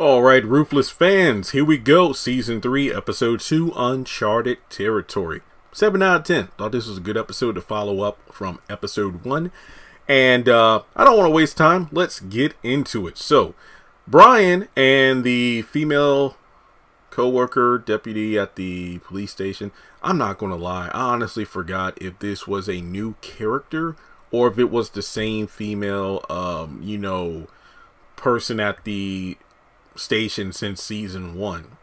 Alright, Ruthless fans, here we go. Season 3, Episode 2, Uncharted Territory. 7 out of 10. Thought this was a good episode to follow up from Episode 1. And I don't want to waste time. Let's get into it. So, Brian and the female co-worker, deputy at the police station. I'm not going to lie. I honestly forgot if this was a new character or if it was the same female, person at the station since season 1.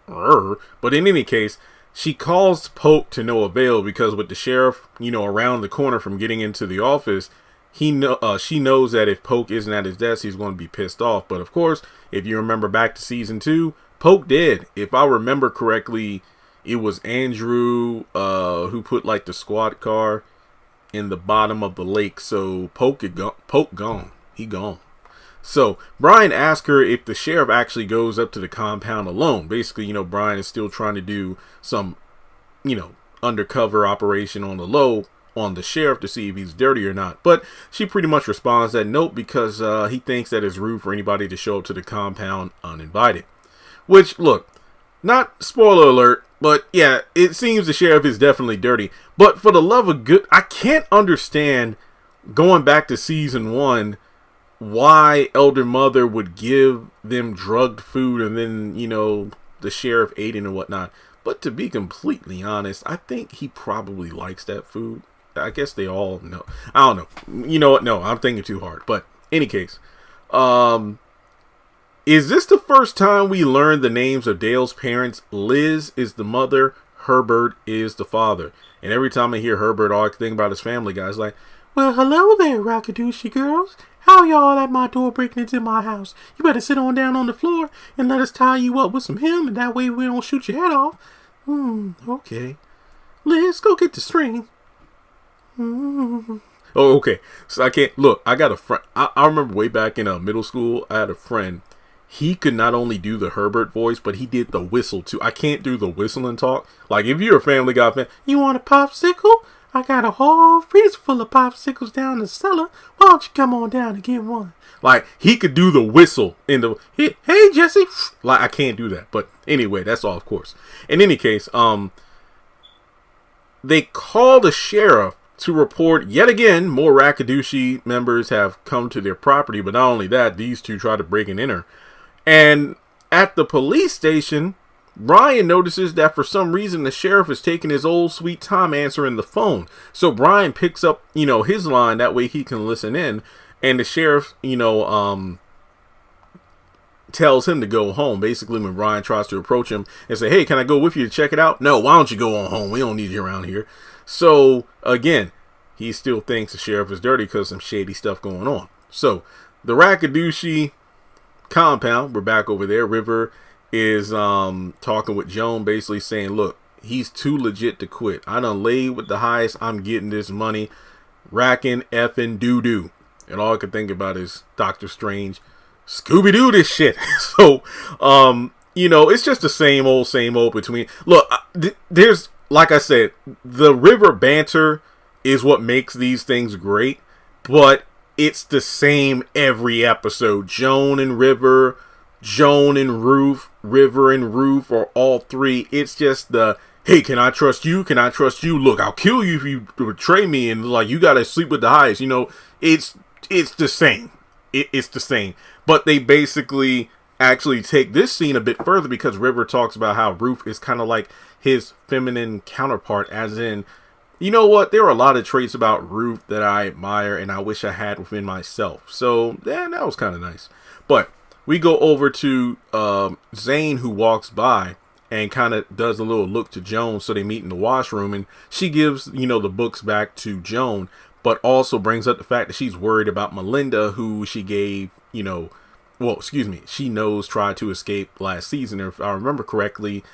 But in any case, she calls Poke to no avail because with the sheriff, around the corner from getting into the office, she knows that if Poke isn't at his desk, he's going to be pissed off. But of course, if you remember back to season 2, Poke did. If I remember correctly, it was Andrew who put like the squad car in the bottom of the lake. So Poke gone. He gone. So Brian asks her if the sheriff actually goes up to the compound alone. Basically, Brian is still trying to do some, undercover operation on the low on the sheriff to see if he's dirty or not. But she pretty much responds that nope, because he thinks that it's rude for anybody to show up to the compound uninvited. Which, look, not spoiler alert, but yeah, it seems the sheriff is definitely dirty. But for the love of good, I can't understand, going back to season 1, why Elder Mother would give them drugged food and then, the sheriff ate it and whatnot. But to be completely honest, I think he probably likes that food. I guess they all know. I don't know. You know what? No, I'm thinking too hard. But any case, is this the first time we learn the names of Dale's parents? Liz is the mother. Herbert is the father. And every time I hear Herbert, all I can think about is Family Guy. It's like, well, hello there, Rockadoochie girls. How y'all at my door breaking into my house? You better sit on down on the floor and let us tie you up with some hem, and that way we don't shoot your head off. Okay. Liz, go get the string. Oh, okay. So I can't, look, I got a friend. I remember way back in middle school, I had a friend. He could not only do the Herbert voice, but he did the whistle too. I can't do the whistle and talk. Like, if you're a Family Guy fan, you want a popsicle? I got a whole freezer full of popsicles down the cellar. Why don't you come on down and get one? Like, he could do the whistle in the, hey, Jesse. Like, I can't do that. But anyway, that's all, of course. In any case, they call the sheriff to report yet again more Rackadoochie members have come to their property. But not only that, these two try to break and enter. And at the police station, Brian notices that for some reason the sheriff is taking his old sweet time answering the phone. So Brian picks up, his line, that way he can listen in. And the sheriff, tells him to go home. Basically, when Brian tries to approach him and say, hey, can I go with you to check it out? No, why don't you go on home? We don't need you around here. So again, he still thinks the sheriff is dirty because some shady stuff going on. So the Rackadoochie compound, we're back over there. River is talking with Joan, basically saying, look, he's too legit to quit. I done laid with the heist. I'm getting this money. Racking effing doo-doo. And all I can think about is Doctor Strange. Scooby-Doo this shit. So, it's just the same old between. Look, there's, like I said, the River banter is what makes these things great. But it's the same every episode. Joan and River, Joan and Ruth, River and Ruth, or all three. It's just the, hey, can I trust you? Can I trust you? Look, I'll kill you if you betray me. And like, you gotta sleep with the highest. It's the same. It's the same. But they basically actually take this scene a bit further because River talks about how Ruth is kind of like his feminine counterpart, as in, you know what? There are a lot of traits about Ruth that I admire and I wish I had within myself. So, yeah, that was kind of nice. But we go over to Zane, who walks by and kind of does a little look to Joan. So they meet in the washroom and she gives, the books back to Joan, but also brings up the fact that she's worried about Melinda, who she gave, she knows tried to escape last season. If I remember correctly,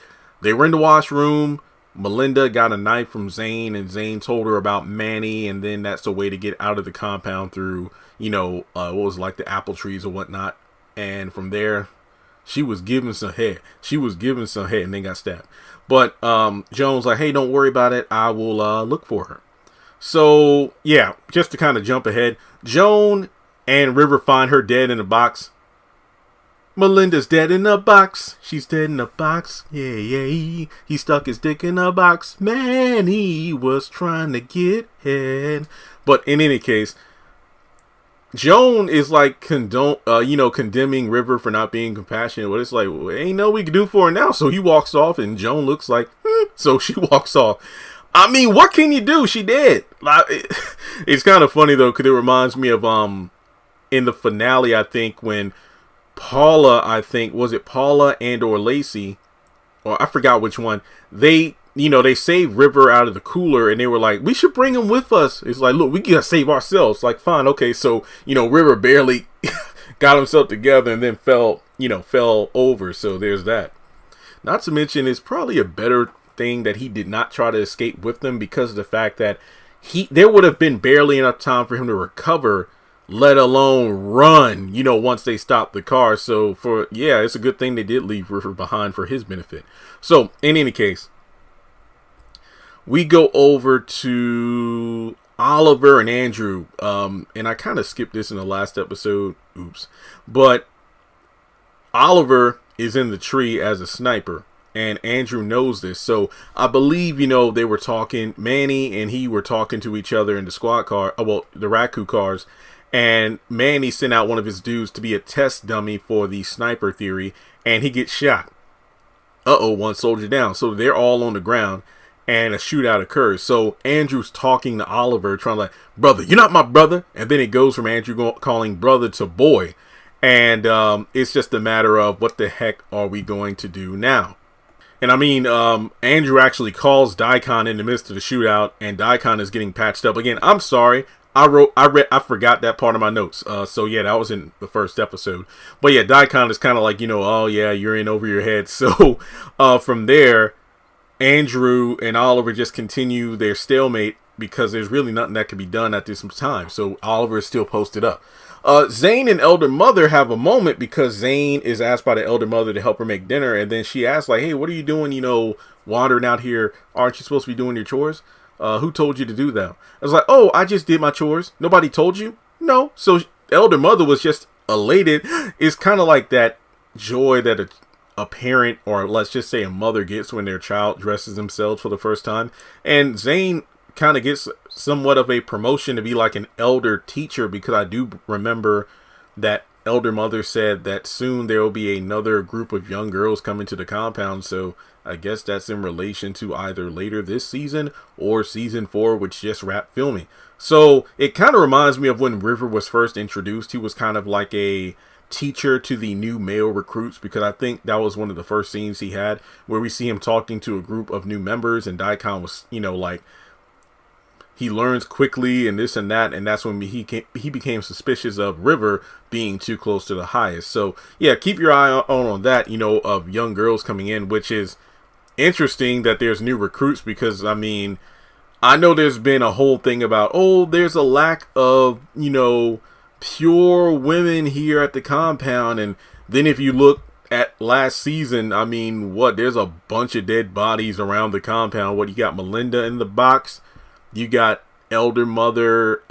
they were in the washroom. Melinda got a knife from Zane and Zane told her about Manny. And then that's a way to get out of the compound through, what was like the apple trees or whatnot. And from there, she was given some head. And then got stabbed. But Joan's like, hey, don't worry about it. I will look for her. So, yeah, just to kind of jump ahead, Joan and River find her dead in a box. Melinda's dead in a box. She's dead in a box. Yeah, yeah. He stuck his dick in a box. Man, he was trying to get head. But in any case, Joan is like condemning River for not being compassionate. But it's like, well, ain't no we can do for her now. So he walks off, and Joan looks like, so she walks off. I mean, what can you do? She dead. Like, it's kind of funny though, because it reminds me of in the finale, I think when Paula, was it Paula and or Lacey, or I forgot which one, they saved River out of the cooler, and they were like, we should bring him with us. It's like, look, we gotta save ourselves. Like, fine, okay, so River barely got himself together and then fell over. So there's that. Not to mention, it's probably a better thing that he did not try to escape with them, because of the fact that there would have been barely enough time for him to recover, let alone run, once they stopped the car. So it's a good thing they did leave River behind for his benefit. So in any case, we go over to Oliver and Andrew. And I kind of skipped this in the last episode. Oops. But Oliver is in the tree as a sniper, and Andrew knows this. So I believe, they were talking, Manny and he were talking to each other in the squad car, the Raku cars. And Manny sent out one of his dudes to be a test dummy for the sniper theory, and he gets shot. One soldier down. So they're all on the ground, and a shootout occurs. So Andrew's talking to Oliver, trying to like, brother, you're not my brother. And then it goes from Andrew calling brother to boy. And it's just a matter of what the heck are we going to do now? And I mean, Andrew actually calls Daikon in the midst of the shootout, and Daikon is getting patched up. Again, I'm sorry. I forgot that part of my notes. So yeah, that was in the first episode. But yeah, Daikon is kind of like, oh yeah, you're in over your head. So from there, Andrew and Oliver just continue their stalemate, because there's really nothing that can be done at this time. So Oliver is still posted up. Zane and Elder Mother have a moment, because Zane is asked by the Elder Mother to help her make dinner. And then she asks like, hey, what are you doing, wandering out here? Aren't you supposed to be doing your chores? Who told you to do that? I was like, oh, I just did my chores. Nobody told you? No. So Elder Mother was just elated. It's kind of like that joy that a parent, or let's just say a mother, gets when their child dresses themselves for the first time. And Zane kind of gets somewhat of a promotion to be like an elder teacher, because I do remember that Elder Mother said that soon there will be another group of young girls coming to the compound. So I guess that's in relation to either later this season or season 4, which just wrapped filming. So it kind of reminds me of when River was first introduced. He was kind of like a teacher to the new male recruits, because I think that was one of the first scenes he had where we see him talking to a group of new members, and Daikon was, like, he learns quickly and this and that, and that's when he became suspicious of River being too close to the heist. So yeah, keep your eye on that, of young girls coming in, which is interesting that there's new recruits, because I mean, I know there's been a whole thing about, there's a lack of, pure women here at the compound. And then if you look at last season, I mean, there's a bunch of dead bodies around the compound. You got Melinda in the box. You got Elder Mother,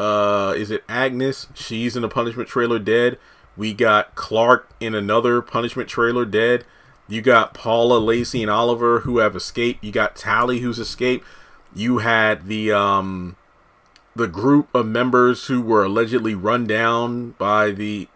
is it Agnes? She's in a punishment trailer dead. We got Clark in another punishment trailer dead. You got Paula, Lacey, and Oliver who have escaped. You got Tally who's escaped. You had the group of members who were allegedly run down by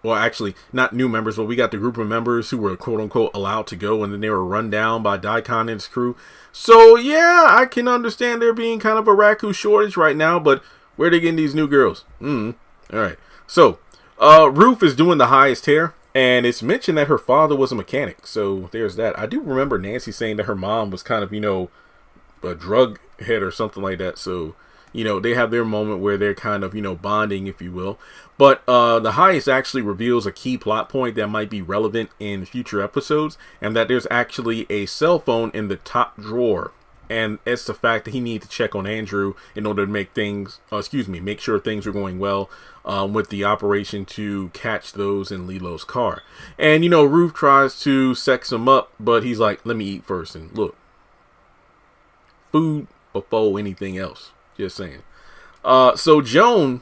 actually not new members, but we got the group of members who were quote unquote allowed to go, and then they were run down by Daikon and his crew. So yeah, I can understand there being kind of a Raku shortage right now, but where are they getting these new girls? Alright. So Ruth is doing the highest hair, and it's mentioned that her father was a mechanic. So there's that. I do remember Nancy saying that her mom was kind of, a drug head or something like that. So they have their moment where they're kind of, bonding, if you will. But the heist actually reveals a key plot point that might be relevant in future episodes, and that there's actually a cell phone in the top drawer. And it's the fact that he needed to check on Andrew in order to make sure things are going well with the operation to catch those in Lilo's car. And, Ruth tries to sex him up, but he's like, let me eat first. And look, food before anything else. Just saying. So Joan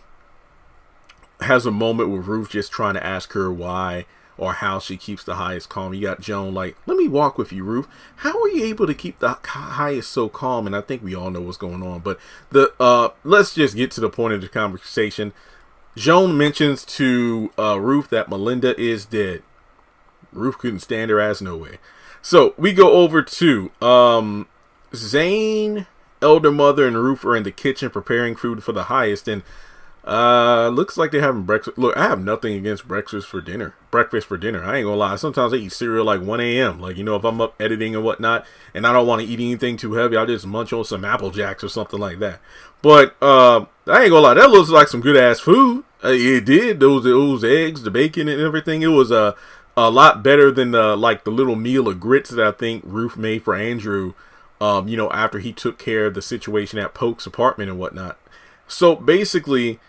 has a moment with Ruth just trying to ask her why or how she keeps the heist calm. You got Joan like, let me walk with you, Ruth. How are you able to keep the heist so calm? And I think we all know what's going on. But let's just get to the point of the conversation. Joan mentions to Ruth that Melinda is dead. Ruth couldn't stand her ass no way. So we go over to Zane, Elder Mother, and Ruth are in the kitchen preparing food for the heist, and looks like they're having breakfast. Look, I have nothing against breakfast for dinner. I ain't gonna lie. Sometimes I eat cereal like 1 a.m. Like, you know, if I'm up editing and whatnot, and I don't want to eat anything too heavy, I'll just munch on some Apple Jacks or something like that. But I ain't gonna lie, that looks like some good ass food. It did. Those eggs, the bacon, and everything. It was a lot better than the little meal of grits that I think Ruth made for Andrew. You know, after he took care of the situation at Polk's apartment and whatnot. So basically,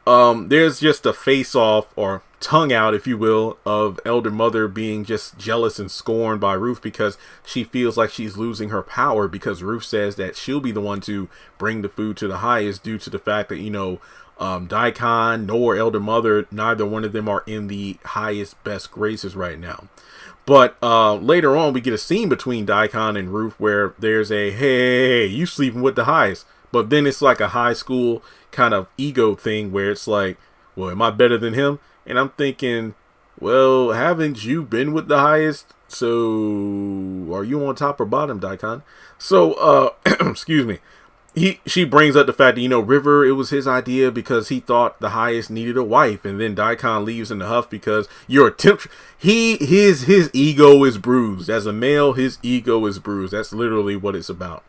there's just a face-off or tongue out, if you will, of Elder Mother being just jealous and scorned by Ruth because she feels like she's losing her power because Ruth says that she'll be the one to bring the food to the heist due to the fact that, you know, Daikon nor Elder Mother, neither one of them are in the highest best graces right now. But later on, we get a scene between Daikon and Ruth where there's a, hey, you sleeping with the heist. But then it's like a high school kind of ego thing where it's like, well, am I better than him? And I'm thinking, well, haven't you been with the highest? So are you on top or bottom, Daikon? So, excuse me. She brings up the fact that, you know, River, it was his idea because he thought the highest needed a wife. And then Daikon leaves in the huff because you're a temp. His ego is bruised. As a male, his ego is bruised. That's literally what it's about.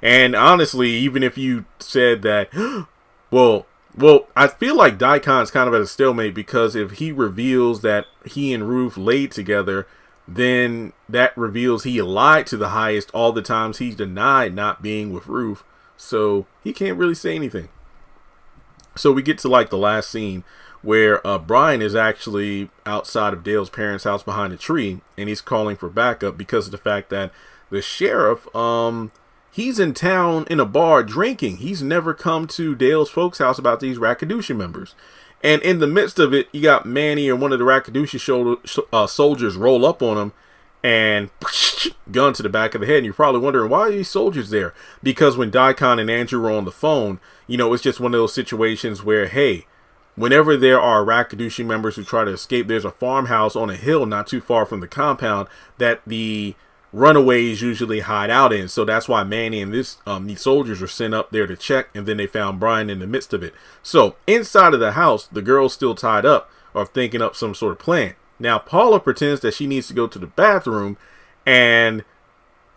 And honestly, even if you said that, well, I feel like Daikon's kind of at a stalemate because if he reveals that he and Ruth laid together, then that reveals he lied to the highest all the times he's denied not being with Ruth. So he can't really say anything. So we get to like the last scene where Brian is actually outside of Dale's parents' house behind a tree, and he's calling for backup because of the fact that the sheriff, he's in town in a bar drinking. He's never come to Dale's folks' house about these Rakadusha members. And in the midst of it, you got Manny and one of the Rakadusha soldiers roll up on him and gun to the back of the head. And you're probably wondering, why are these soldiers there? Because when Daikon and Andrew were on the phone, you know, it's just one of those situations where, hey, whenever there are Rakadusha members who try to escape, there's a farmhouse on a hill not too far from the compound that the runaways usually hide out in. So that's why Manny and these soldiers were sent up there to check, and then they found Brian in the midst of it. So inside of the house, the girl's still tied up or thinking up some sort of plan. Now Paula pretends that she needs to go to the bathroom, and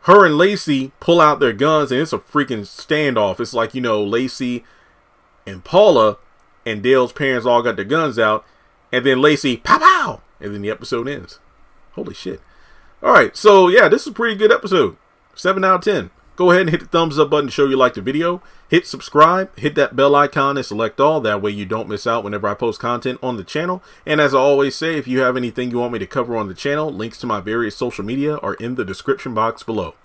her and Lacey pull out their guns, and it's a freaking standoff. It's like, you know, Lacey and Paula and Dale's parents all got their guns out, and then Lacey, pow pow, and then the episode ends. Holy shit. Alright, so yeah, this is a pretty good episode. 7 out of 10. Go ahead and hit the thumbs up button to show you like the video. Hit subscribe, hit that bell icon and select all. That way you don't miss out whenever I post content on the channel. And as I always say, if you have anything you want me to cover on the channel, links to my various social media are in the description box below.